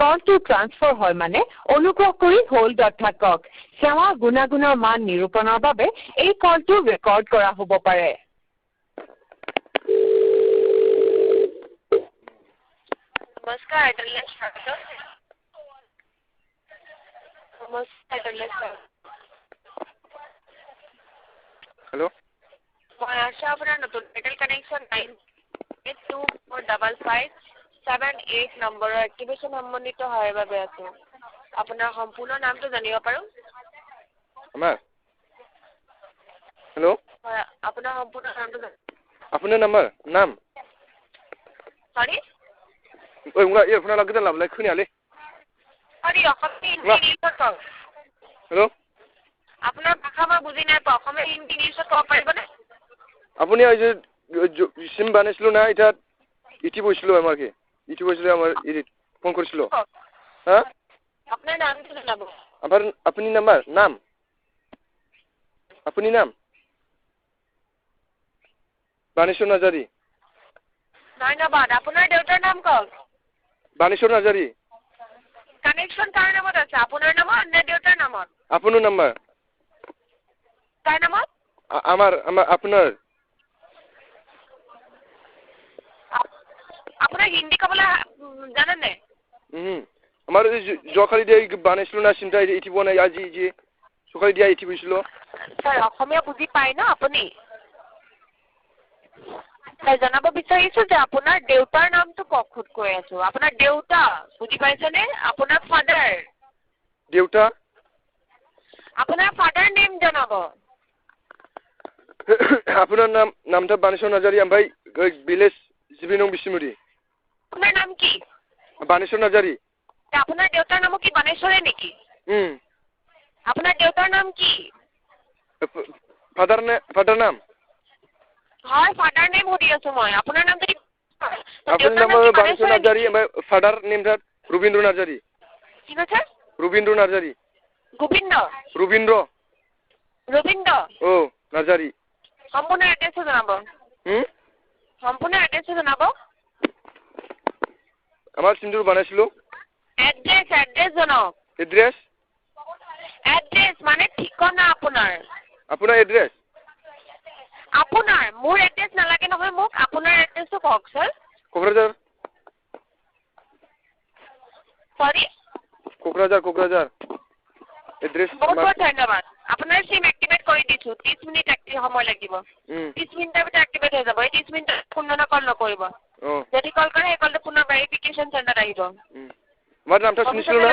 কলটো ট্ৰান্সফাৰ হয় মানে অনুগ্ৰহ কৰি হোল্ডত থাকক সেৱা গুণাগুণৰ মান নিৰূপণৰ বাবে এই কলটো ৰেকৰ্ড কৰা হ'ব পাৰে নমস্কাৰ এয়াৰটেল স্বাগত নমস্কাৰ এয়াৰটেল হেল্ল' মই আশা আপোনাৰ নতুন এয়াৰটেল কানেকশ্যন 98245578 নম্বৰৰ এক্টিভেশ্যন সম্বন্ধিত হোৱাৰ বাবে আছোঁ আপোনাৰ সম্পূৰ্ণ নামটো জানিব পাৰোঁ আমাৰ হেল্ল' হয় আপোনাৰ সম্পূৰ্ণ নামটো আপোনাৰ নাম্বাৰ নাম সৰি ঐ মোলা ইয়েৰফোন অলপ কেইটা লাভলাই শুনিয়ালি সৰি অসমীয়া হিন্দী ইংলিছত কওক হেল্ল' আপোনাৰ ভাষা মই বুজি নাই পোৱা অসমীয়া হিন্দী ইংলিছত ক'ব পাৰিবনে আপুনি এই যে চিম বানাইছিলোঁ না এতিয়া ইটি বৈছিলোঁ আমাৰ কি ইটি বৈছিলোঁ আমাৰ ফোন কৰিছিলোঁ হা আপোনাৰ নামটো জনাব আপোনাৰ আপুনি নাম্বাৰ নাম আপুনি নাম বাণেশ্বৰ নাৰ্জাৰী ধন্যবাদ আপোনাৰ দেউতাৰ নাম কওক বাণেশ্বৰ নাৰ্জাৰী কানেকশ্যন কাৰ নামত আছে আপোনাৰ নামত নে দেউতাৰ নামত আপোনাৰ নাম্বাৰ কাৰ নামত আমাৰ আপোনাৰ আপোনাৰ হিন্দী ক'বলৈ জানে নে আমাৰ যোৱাকালি দিয়া বানাইছিলোঁ না চিন্তা ইটি বনাই আজি যি যোৱাকালি দিয়া ইটি বৈছিলোঁ ছাৰ অসমীয়া বুজি পায় ন আপুনি জনাব বিচাৰিছোঁ যে আপোনাৰ দেউতাৰ নামটো কওক কৈ আছোঁ আপোনাৰ দেউতা বুজি পাইছেনে আপোনাৰ ফাদাৰ দেউতা আপোনাৰ ফাদাৰ নেম জনাব আপোনাৰ নামটা বাণেশ্বৰ নাৰ্জাৰী ओमफ्राय ভিলেজ জিবি নং বিষ্ণুমুৰি আপোনাৰ নাম কি বাণেশ্বৰ নাৰ্জাৰী আপোনাৰ দেউতাৰ নামো কি বাণেশ্বৰে নেকি আপোনাৰ দেউতাৰ নাম কি ফাদাৰ নাম হয় ফাদাৰ নেম সুধি আছোঁ মই আপোনাৰ নাম যদি আপোনাৰ নাম বাণেশ্বৰ নাৰ্জাৰী ओमफ्राय ফাদাৰ নেম ৰবীন্দ্ৰ নাৰ্জাৰী কি কৈছে ৰবীন্দ্ৰ নাৰ্জাৰী গোবিন্দ ৰবীন্দ্ৰ নাৰ্জাৰী সম্পূৰ্ণ এড্ৰেছটো জনাব সম্পূৰ্ণ এড্ৰেছটো জনাব আমাৰ চিমটো বানাইছিলোঁ এড্ৰেছ জনাওক এড্ৰেছ মানে ঠিকনা আপোনাৰ এড্ৰেছ আপোনাৰ মোৰ এড্ৰেছ নালাগে নহয় মোক আপোনাৰ এড্ৰেছটো কওক ছাৰ কোকৰাঝাৰ সৰি কোকৰাঝাৰ এড্ৰেছ বহুত বহুত ধন্যবাদ আপোনাৰ চিম এক্টিভেট কৰি দিছোঁ 30 মিনিট সময় লাগিব 30 মিনিটৰ ভিতৰত এক্টিভেট হৈ যাব এই 30 মিনিটত পুনৰ কল নকৰিব যদি কল কৰে সেই কলটো পুনৰ ভেৰিফিকেশ্যন চেণ্টাৰত আহিব মই নামটা শুনিছিলোঁ না